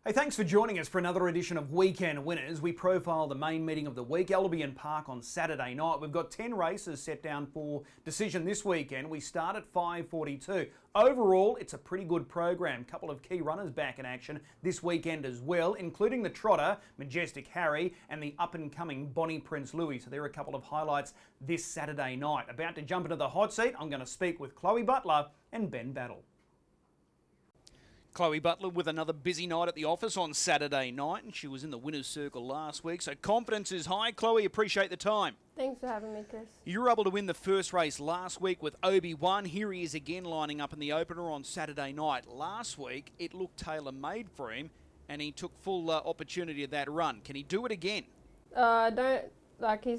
Hey, thanks for joining us for another edition of Weekend Winners. We profile the main meeting of the week, Albion Park on Saturday night. We've got 10 races set down for decision this weekend. We start at 5:42. Overall, it's a pretty good program. Couple of key runners back in action this weekend as well, including the trotter, Majestic Harry, and the up-and-coming Bonnie Prince Louis. So there are a couple of highlights this Saturday night. About to jump into the hot seat, I'm going to speak with Chloe Butler and Ben Battle. Chloe Butler with another busy night at the office on Saturday night, and she was in the winner's circle last week, so confidence is high. Chloe, appreciate the time. Thanks for having me, Chris. You were able to win the first race last week with Obi-Wan. Here he is again lining up in the opener on Saturday night. Last week, it looked tailor-made for him, and he took full opportunity of that run. Can he do it again? He's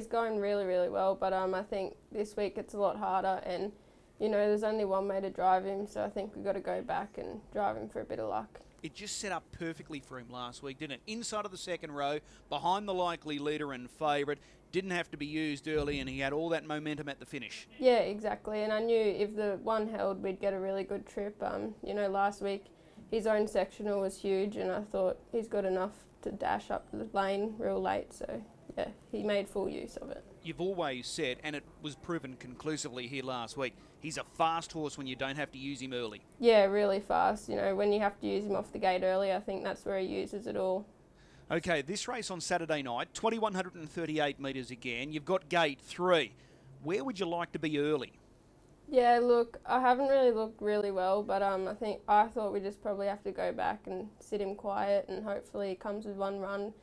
going really well, but I think this week it's a lot harder, and you know, there's only one way to drive him, so I think we've got to go back and drive him for a bit of luck. It just set up perfectly for him last week, didn't it? Inside of the second row, behind the likely leader and favourite, didn't have to be used early, and he had all that momentum at the finish. Yeah, exactly, and I knew if the one held, we'd get a really good trip. You know, last week his own sectional was huge, and I thought he's got enough to dash up the lane real late, so yeah, he made full use of it. You've always said, and it was proven conclusively here last week, he's a fast horse when you don't have to use him early. Yeah, really fast. You know, when you have to use him off the gate early, I think that's where he uses it all. Okay, this race on Saturday night, 2,138 metres again. You've got gate 3. Where would you like to be early? Yeah, look, I haven't really looked really well, but I thought we just probably have to go back and sit him quiet, and hopefully he comes with one run.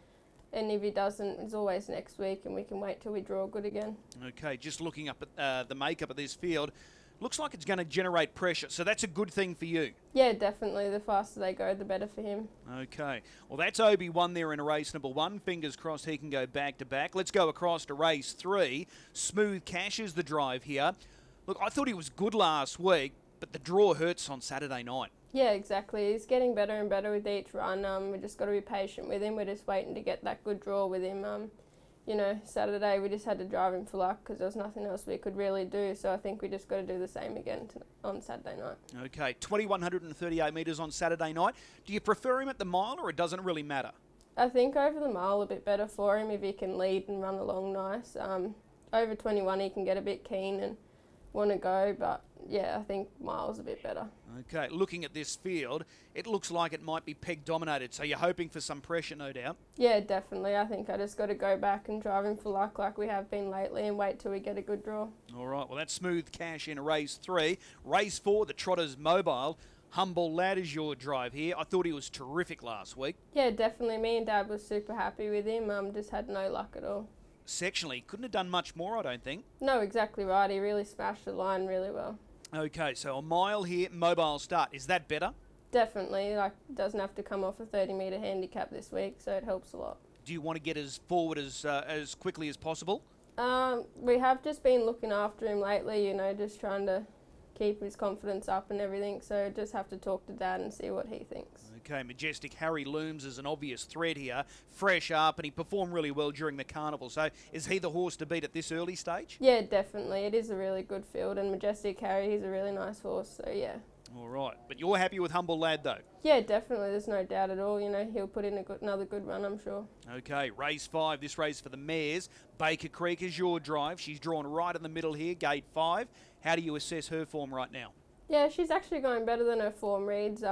And if he doesn't, it's always next week, and we can wait till we draw good again. Okay, just looking up at the makeup of this field, looks like it's going to generate pressure, so that's a good thing for you. Yeah, definitely. The faster they go, the better for him. Okay, well, that's Obi-Wan there in race number 1. Fingers crossed he can go back-to-back. Let's go across to race 3. Smooth Cash is the drive here. Look, I thought he was good last week, but the draw hurts on Saturday night. Yeah, exactly. He's getting better and better with each run. We just got to be patient with him. We're just waiting to get that good draw with him. You know, Saturday we just had to drive him for luck because there was nothing else we could really do. So I think we just got to do the same again on Saturday night. Okay, 2,138 metres on Saturday night. Do you prefer him at the mile, or it doesn't really matter? I think over the mile a bit better for him if he can lead and run along nice. Over 21 he can get a bit keen and want to go, but yeah, I think miles a bit better. Okay, looking at this field, it looks like it might be peg dominated, so you're hoping for some pressure, no doubt? Yeah, definitely. I think I just got to go back and drive him for luck like we have been lately and wait till we get a good draw. All right, well, that's Smooth Cash in race 3. Race 4, the Trotter's Mobile. Humble Lad is your drive here. I thought he was terrific last week. Yeah, definitely. Me and Dad was super happy with him. Just had no luck at all. Sectionally, couldn't have done much more, I don't think. No, exactly right. He really smashed the line really well. Okay, so a mile here, Mobile start. Is that better? Definitely. Like, doesn't have to come off a 30-metre handicap this week, so it helps a lot. Do you want to get as forward as quickly as possible? We have just been looking after him lately, you know, just trying to keep his confidence up and everything, so just have to talk to Dad and see what he thinks. Okay, Majestic Harry looms as an obvious threat here, fresh up, and he performed really well during the carnival, so is he the horse to beat at this early stage? Yeah, definitely. It is a really good field, and Majestic Harry, he's a really nice horse, so yeah. All right, but you're happy with Humble Lad though? Yeah, definitely. There's no doubt at all. You know, he'll put in another good run, I'm sure. Okay, race 5. This race for the mares. Baker Creek is your drive. She's drawn right in the middle here, gate 5. How do you assess her form right now? Yeah, she's actually going better than her form reads.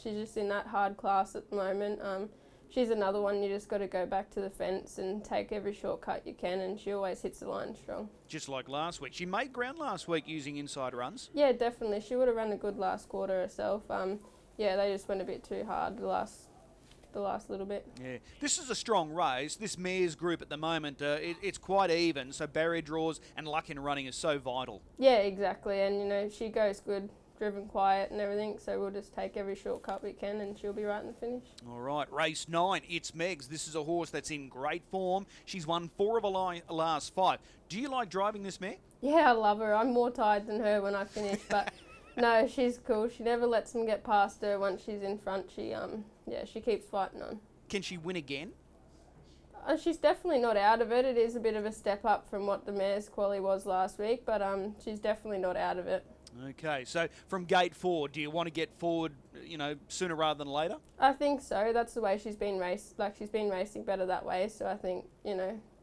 She's just in that hard class at the moment. She's another one you just got to go back to the fence and take every shortcut you can, and she always hits the line strong. Just like last week. She made ground last week using inside runs. Yeah, definitely. She would have run a good last quarter herself. Yeah, they just went a bit too hard the last little bit. Yeah, this is a strong race. This mares group at the moment, it's quite even, so barrier draws and luck in running is so vital. Yeah, exactly, and you know, she goes good, driven quiet and everything, so we'll just take every shortcut we can and she'll be right in the finish. All right, race 9, It's Megs. This is a horse that's in great form. She's won 4 of her last 5. Do you like driving this mare? Yeah, I love her. I'm more tired than her when I finish, but no, she's cool. She never lets them get past her once she's in front. She keeps fighting on. Can she win again? She's definitely not out of it. It is a bit of a step up from what the mare's quality was last week, but she's definitely not out of it. Okay, so from gate 4, do you want to get forward, sooner rather than later? I think so. That's the way she's been she's been racing better that way. So I think,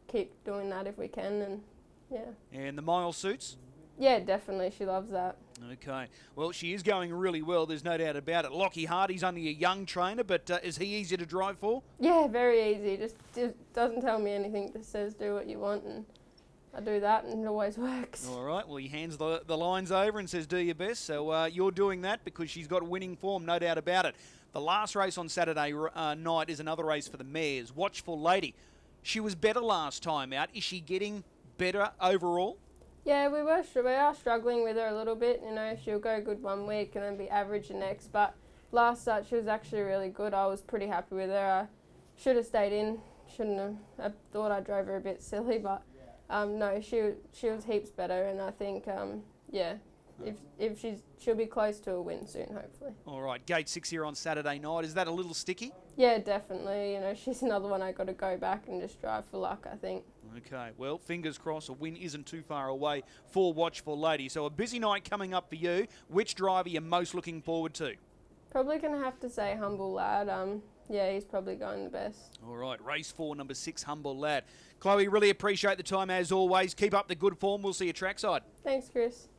keep doing that if we can, and yeah. And the mile suits? Yeah, definitely. She loves that. Okay. Well, she is going really well. There's no doubt about it. Lockie Hardy's only a young trainer, but is he easy to drive for? Yeah, very easy. Just doesn't tell me anything. Just says do what you want, and I do that, and it always works. All right. Well, he hands the lines over and says do your best. So you're doing that because she's got winning form, no doubt about it. The last race on Saturday night is another race for the mares. Watchful Lady. She was better last time out. Is she getting better overall? Yeah, we are struggling with her a little bit. She'll go good one week and then be average the next. But last start, she was actually really good. I was pretty happy with her. I should have stayed in. Shouldn't have. I thought I drove her a bit silly, but no, she was heaps better. And I think, if she'll be close to a win soon, hopefully. All right, gate 6 here on Saturday night. Is that a little sticky? Yeah, definitely. She's another one I got to go back and just drive for luck, I think. Okay, well, fingers crossed a win isn't too far away for Watchful Lady. So a busy night coming up for you. Which driver are you most looking forward to? Probably going to have to say Humble Lad. Yeah, he's probably going the best. All right, race 4, number 6, Humble Lad. Chloe, really appreciate the time as always. Keep up the good form. We'll see you trackside. Thanks, Chris.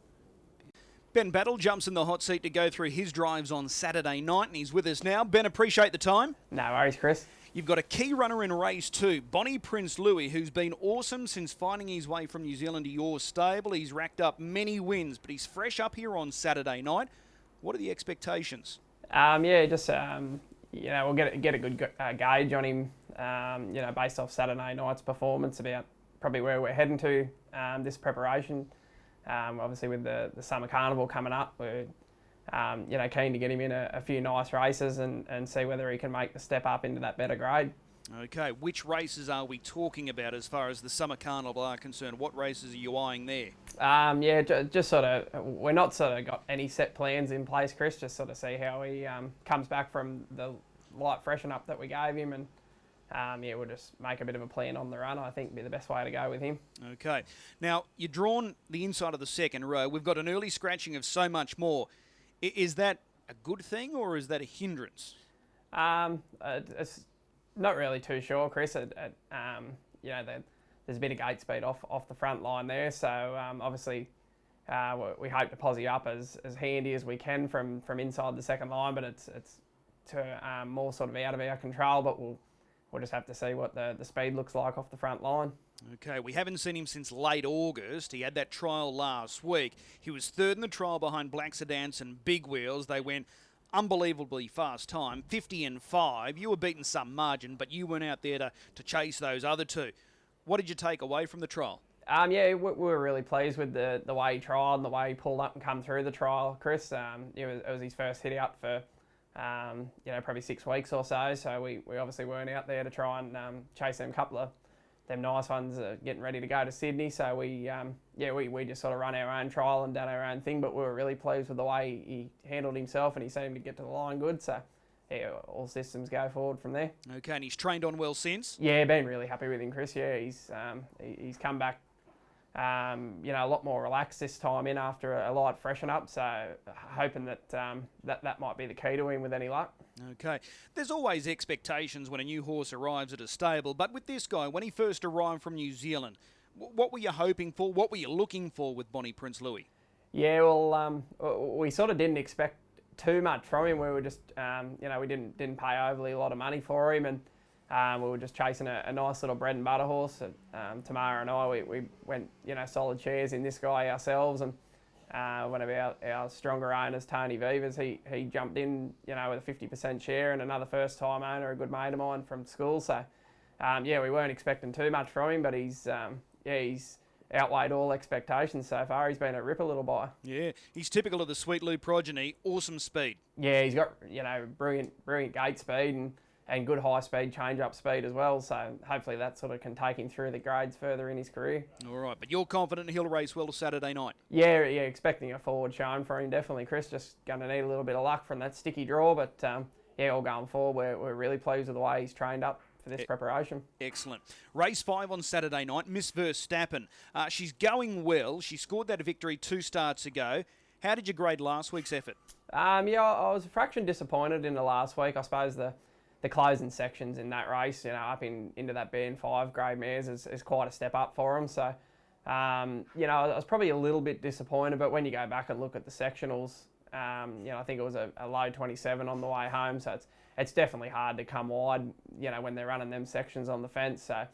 Ben Battle jumps in the hot seat to go through his drives on Saturday night, and he's with us now. Ben, appreciate the time. No worries, Chris. You've got a key runner in race 2, Bonnie Prince Louis, who's been awesome since finding his way from New Zealand to your stable. He's racked up many wins, but he's fresh up here on Saturday night. What are the expectations? We'll get a good gauge on him, based off Saturday night's performance, about probably where we're heading to this preparation. Obviously, with the summer carnival coming up, we're keen to get him in a few nice races and see whether he can make the step up into that better grade. Okay, which races are we talking about as far as the summer carnival are concerned? What races are you eyeing there? Just sort of, we're not sort of got any set plans in place, Chris, just sort of see how he comes back from the light freshen up that we gave him, and we'll just make a bit of a plan on the run. I think be the best way to go with him. Okay. Now, you're drawn the inside of the second row. We've got an early scratching of So Much More. Is that a good thing or is that a hindrance? It's not really too sure, Chris. There's a bit of gate speed off the front line there, so obviously we hope to posse up as handy as we can from inside the second line, but it's more sort of out of our control, but we'll just have to see what the speed looks like off the front line. Okay, we haven't seen him since late August. He had that trial last week. He was third in the trial behind Black Sedans and Big Wheels. They went unbelievably fast time, 50 and 5. You were beaten some margin, but you weren't out there to chase those other two. What did you take away from the trial? We were really pleased with the way he trialled and the way he pulled up and come through the trial, Chris. It was his first hit out for probably 6 weeks or so. So we obviously weren't out there to try and chase them couple of them nice ones getting ready to go to Sydney. So we just sort of run our own trial and done our own thing. But we were really pleased with the way he handled himself, and he seemed to get to the line good. So yeah, all systems go forward from there. Okay, and he's trained on well since? Yeah, been really happy with him, Chris. Yeah, he's come back a lot more relaxed this time in after a light freshen up, so hoping that might be the key to him with any luck. Okay. There's always expectations when a new horse arrives at a stable, but with this guy, when he first arrived from New Zealand, what were you hoping for? What were you looking for with Bonnie Prince Louis? Yeah, well, we sort of didn't expect too much from him. We were just, we didn't pay overly a lot of money for him, and we were just chasing a nice little bread and butter horse. Tamara and I, we went, solid shares in this guy ourselves, and one of our stronger owners, Tony Vivas, he jumped in, with a 50% share, and another first-time owner, a good mate of mine from school. So, we weren't expecting too much from him, but he's outweighed all expectations so far. He's been a ripper little buy. Yeah, he's typical of the Sweet Lou progeny. Awesome speed. Yeah, he's got brilliant gate speed and good high speed change-up speed as well, so hopefully that sort of can take him through the grades further in his career. All right, but you're confident he'll race well Saturday night? Yeah, expecting a forward showing for him, definitely, Chris. Just going to need a little bit of luck from that sticky draw, but all going forward, we're really pleased with the way he's trained up for this preparation. Excellent. Race 5 on Saturday night, Miss Verstappen. She's going well. She scored that victory 2 starts ago. How did you grade last week's effort? Yeah, I was a fraction disappointed in the last week. I suppose the closing sections in that race, up into that BN5 grade mares is quite a step up for him. So, I was probably a little bit disappointed, but when you go back and look at the sectionals, I think it was a low 27 on the way home. So it's definitely hard to come wide, when they're running them sections on the fence. So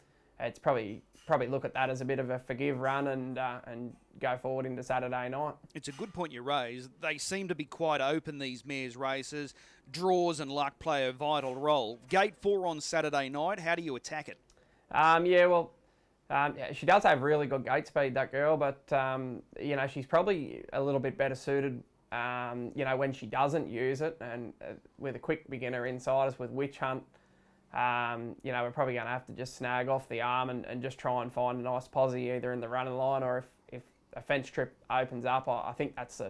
it's probably look at that as a bit of a forgive run and go forward into Saturday night. It's a good point you raise. They seem to be quite open, these mares races. Draws and luck play a vital role. Gate 4 on Saturday night, how do you attack it? She does have really good gate speed, that girl, but, she's probably a little bit better suited, when she doesn't use it, and with a quick beginner inside us with Witch Hunt, we're probably going to have to just snag off the arm and just try and find a nice posse either in the running line, or if a fence trip opens up, I think that's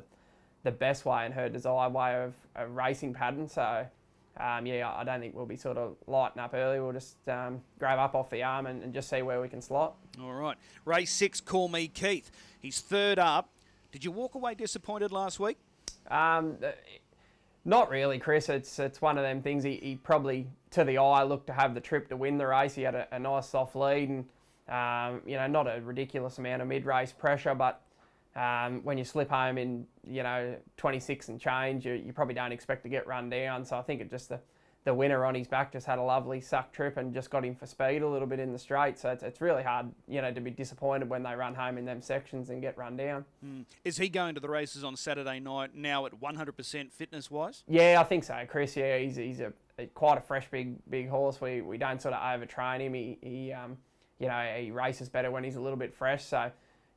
the best way in her desired way of a racing pattern. So, I don't think we'll be sort of lighting up early. We'll just grab up off the arm and just see where we can slot. All right. Race 6, Call Me Keith. He's third up. Did you walk away disappointed last week? Not really, Chris. It's one of them things. He probably, to the eye, looked to have the trip to win the race. He had a nice soft lead and, not a ridiculous amount of mid-race pressure, but when you slip home in, 26 and change, you probably don't expect to get run down. So I think it just the winner on his back just had a lovely suck trip and just got him for speed a little bit in the straight. So it's really hard, to be disappointed when they run home in them sections and get run down. Is he going to the races on Saturday night now at 100% fitness-wise? Yeah, I think so, Chris. Yeah, he's quite a fresh, big horse. We don't sort of overtrain him. He races better when he's a little bit fresh. So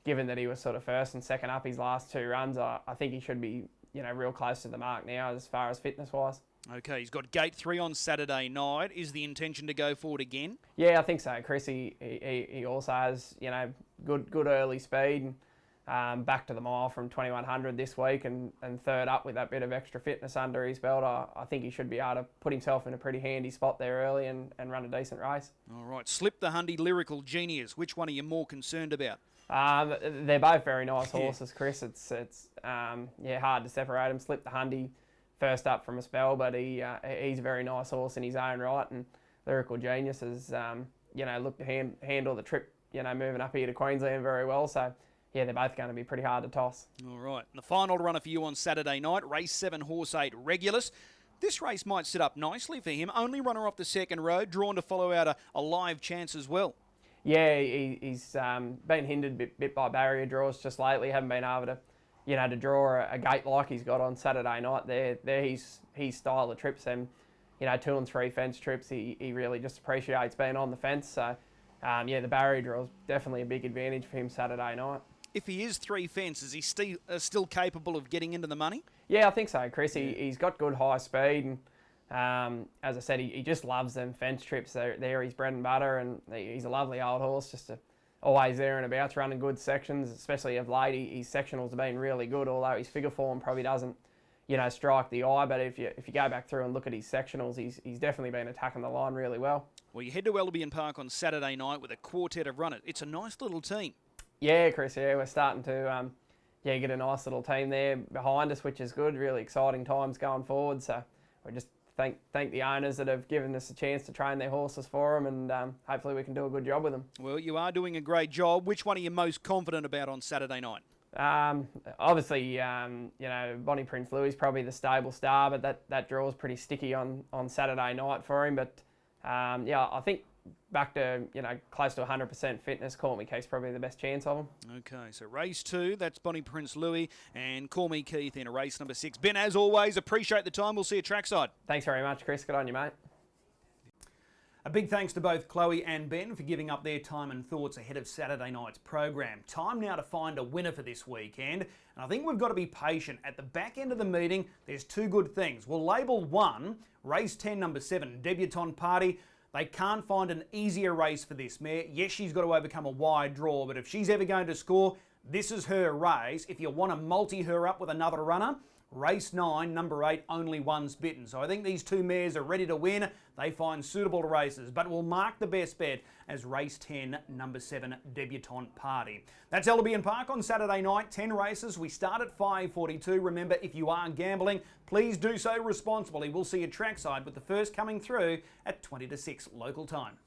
given that he was sort of first and second up his last 2 runs, I think he should be, real close to the mark now as far as fitness-wise. Okay, he's got gate 3 on Saturday night. Is the intention to go forward again? Yeah, I think so, Chris. He also has, good early speed. Back to the mile from 2100 this week and third up with that bit of extra fitness under his belt. I think he should be able to put himself in a pretty handy spot there early and run a decent race. All right, Slip the Hundy, Lyrical Genius. Which one are you more concerned about? They're both very nice horses, Chris. It's hard to separate them. Slip the Hundy first up from a spell, but he's a very nice horse in his own right, and Lyrical Genius has looked to handle the trip, moving up here to Queensland very well. So yeah, they're both going to be pretty hard to toss. All right, and the final runner for you on Saturday night, race 7, horse 8, Regulus. This race might sit up nicely for him. Only runner off the second road, drawn to follow out a live chance as well. Yeah, he's been hindered bit by barrier draws just lately. Haven't been able to, to draw a gate like he's got on Saturday night. They're his style of trips. And, 2 and 3 fence trips, he really just appreciates being on the fence. So, the barrier draw is definitely a big advantage for him Saturday night. If he is 3 fence, is he still capable of getting into the money? Yeah, I think so, Chris. He's got good high speed, and as I said, he just loves them fence trips. They're his bread and butter, and he's a lovely old horse, just always there and about, running good sections, especially of late. His sectionals have been really good, although his figure form probably doesn't, strike the eye. But if you go back through and look at his sectionals, he's definitely been attacking the line really well. Well, you head to Albion Park on Saturday night with a quartet of runners. It's a nice little team. Yeah, Chris, we're starting to get a nice little team there behind us, which is good. Really exciting times going forward. So we just thank the owners that have given us a chance to train their horses for them, and hopefully we can do a good job with them. Well, you are doing a great job. Which one are you most confident about on Saturday night? Obviously, Bonnie Prince Louis is probably the stable star, but that draw is pretty sticky on Saturday night for him. But I think back to, close to 100% fitness, Call Me Keith's probably the best chance of him. Okay, so race 2, that's Bonnie Prince Louis and Call Me Keith in race number 6. Ben, as always, appreciate the time. We'll see you trackside. Thanks very much, Chris. Good on you, mate. A big thanks to both Chloe and Ben for giving up their time and thoughts ahead of Saturday night's program. Time now to find a winner for this weekend, and I think we've got to be patient. At the back end of the meeting, there's 2 good things. We'll label 1, race 10, number 7, Debutante Party. They can't find an easier race for this mare. Yes, she's got to overcome a wide draw, but if she's ever going to score, this is her race. If you want to multi her up with another runner, Race 9, number 8, Only One's Bitten. So I think these two mares are ready to win. They find suitable races, but will mark the best bet as race 10, number 7, Debutante Party. That's Albion Park on Saturday night, 10 races. We start at 5:42. Remember, if you are gambling, please do so responsibly. We'll see you trackside with the first coming through at 20 to 6 local time.